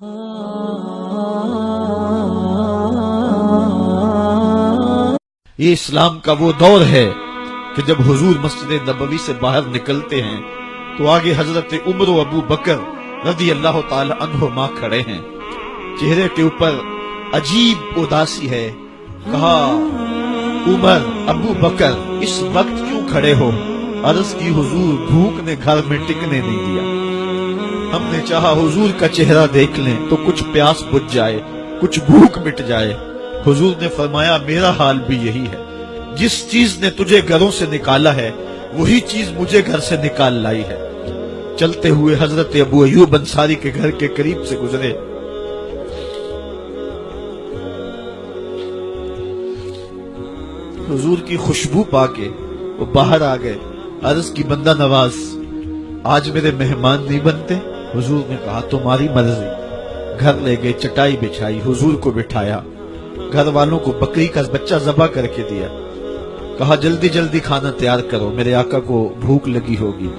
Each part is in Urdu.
یہ اسلام کا وہ دور ہے کہ جب حضور مسجد نبوی سے باہر نکلتے ہیں تو آگے حضرت عمر و ابو بکر رضی اللہ تعالی عنہما کھڑے ہیں. چہرے کے اوپر عجیب اداسی ہے. کہا عمر ابو بکر اس وقت کیوں کھڑے ہو؟ عرض کی حضور بھوک نے گھر میں ٹکنے نہیں دیا. ہم نے چاہا حضور کا چہرہ دیکھ لیں تو کچھ پیاس بجھ جائے، کچھ بھوک مٹ جائے. حضور نے فرمایا میرا حال بھی یہی ہے. جس چیز نے تجھے گھروں سے نکالا ہے وہی چیز مجھے گھر سے نکال لائی ہے. چلتے ہوئے حضرت ابو ایوب انصاری کے گھر کے قریب سے گزرے. حضور کی خوشبو پا کے وہ باہر آ گئے. عرض کی بندہ نواز آج میرے مہمان نہیں بنتے؟ حضور نے کہا تمہاری مرضی. گھر لے گئے، چٹائی بچھائی، حضور کو بٹھایا، گھر والوں کو بکری کا بچہ ذبح کر کے دیا. کہا جلدی جلدی کھانا تیار کرو، میرے آقا کو بھوک لگی ہوگی.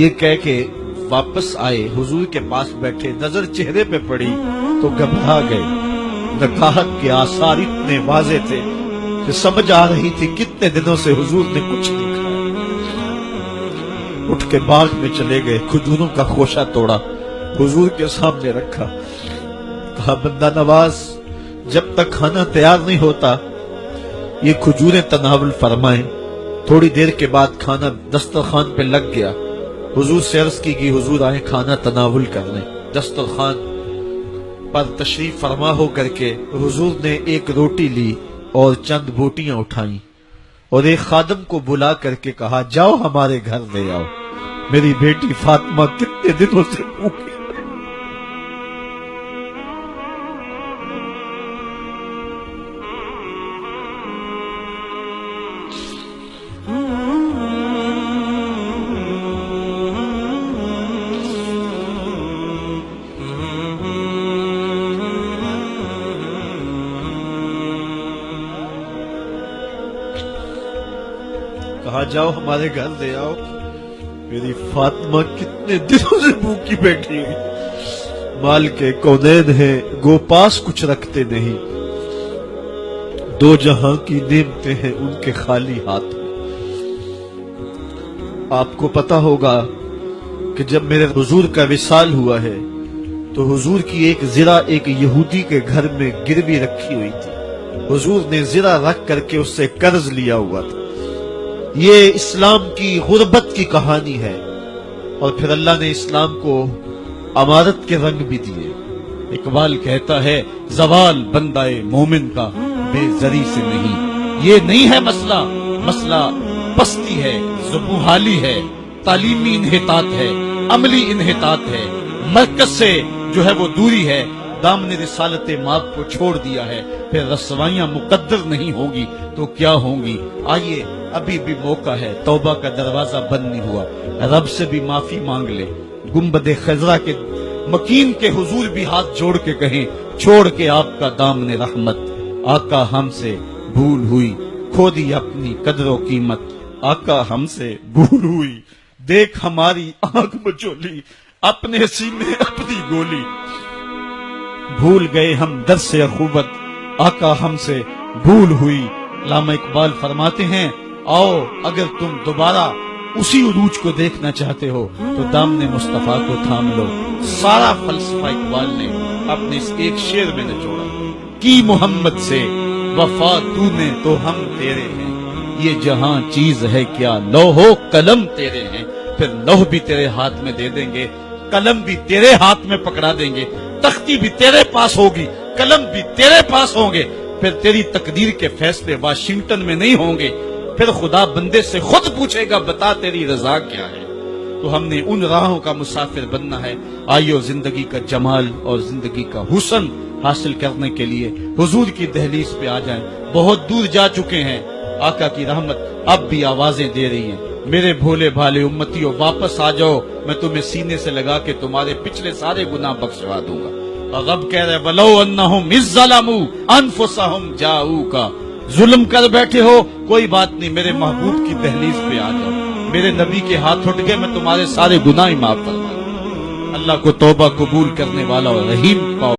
یہ کہہ کے واپس آئے، حضور کے پاس بیٹھے، نظر چہرے پہ پڑی تو گھبرا گئے. نکاحت کے آثار اتنے واضح تھے کہ سمجھ آ رہی تھی کتنے دنوں سے حضور نے کچھ نہیں کھایا. اٹھ کے باغ میں چلے گئے، کھجوروں کا خوشہ توڑا، حضور کے سامنے رکھا. کہا بندہ نواز جب تک کھانا تیار نہیں ہوتا یہ کھجوریں تناول فرمائیں. تھوڑی دیر کے بعد کھانا دسترخوان پہ لگ گیا. حضور سے عرض کی کہ حضور آئیں کھانا تناول کرنے. دسترخوان پر تشریف فرما ہو کر کے حضور نے ایک روٹی لی اور چند بوٹیاں اٹھائیں اور ایک خادم کو بلا کر کے کہا جاؤ ہمارے گھر لے آؤ، میری بیٹی فاطمہ کتنے دنوں سے بھوکی. کہا جاؤ ہمارے گھر لے آؤ، میری فاطمہ کتنے دنوں سے بھوکی بیٹھی ہوئی. مال کے کونین ہیں گو پاس کچھ رکھتے نہیں، دو جہاں کی نعمتیں ہیں ان کے خالی ہاتھ میں. آپ کو پتا ہوگا کہ جب میرے حضور کا وصال ہوا ہے تو حضور کی ایک زرہ ایک یہودی کے گھر میں گروی رکھی ہوئی تھی. حضور نے زرہ رکھ کر کے اس سے قرض لیا ہوا تھا. یہ اسلام کی غربت کی کہانی ہے اور پھر اللہ نے اسلام کو امارت کے رنگ بھی دیے. اقبال کہتا ہے زوال بندہ مومن کا بے زری سے نہیں. یہ نہیں ہے مسئلہ، مسئلہ پستی ہے، زبوحالی ہے، تعلیمی انحطاط ہے، عملی انحطاط ہے، مرکز سے جو ہے وہ دوری ہے. دامن رسالت ماب کو چھوڑ دیا ہے. پھر رسوائیاں مقدر نہیں ہوگی تو کیا ہوں گی. آئیے ابھی بھی موقع ہے، توبہ کا دروازہ بند نہیں ہوا. رب سے بھی معافی مانگ لے. گنبد خضرا کے مکین کے حضور بھی ہاتھ جوڑ کے کہیں چھوڑ کے آپ کا دامن رحمت. آقا ہم سے بھول ہوئی، کھو دی اپنی قدر و قیمت. آقا ہم سے بھول ہوئی، دیکھ ہماری آنکھ مچولی، اپنے سینے اپنی گولی. بھول گئے ہم درس اخوت، آقا ہم سے بھول ہوئی. علامہ اقبال فرماتے ہیں آؤ اگر تم دوبارہ اسی عروج کو دیکھنا چاہتے ہو تو دامن مصطفیٰ کو تھام لو. سارا فلسفہ اقبال نے اپنے اس ایک شعر میں نچوڑا. کی محمد سے وفا تو نے تو ہم تیرے ہیں، یہ جہاں چیز ہے کیا لوح و قلم تیرے ہیں. پھر لوح بھی تیرے ہاتھ میں دے دیں گے، قلم بھی تیرے ہاتھ میں پکڑا دیں گے، تختی بھی تیرے پاس ہوگی، قلم بھی تیرے پاس ہوں گے. پھر تیری تقدیر کے فیصلے واشنگٹن میں نہیں ہوں گے. پھر خدا بندے سے خود پوچھے گا بتا تیری رضا کیا ہے. تو ہم نے ان راہوں کا مسافر بننا ہے. آئیو زندگی کا جمال اور زندگی کا حسن حاصل کرنے کے لیے حضور کی دہلیز پہ آ جائیں. بہت دور جا چکے ہیں، آقا کی رحمت اب بھی آوازیں دے رہی ہیں. میرے بھولے بھالے امتیوں واپس آ جاؤ، میں تمہیں سینے سے لگا کے تمہارے پچھلے سارے گناہ بخشوا دوں گا. اور رب کہہ رہے وَلَوْ أَنَّهُمْ إِذْ ظَلَمُوا أَنفُسَهُمْ جَاءُوكَ. ظلم کر بیٹھے ہو کوئی بات نہیں، میرے محبوب کی دہلیز پہ آ جاؤ. میرے نبی کے ہاتھ اٹھ گئے، میں تمہارے سارے گناہ معاف فرما دوں. اللہ کو توبہ قبول کرنے والا اور رحیم پاؤ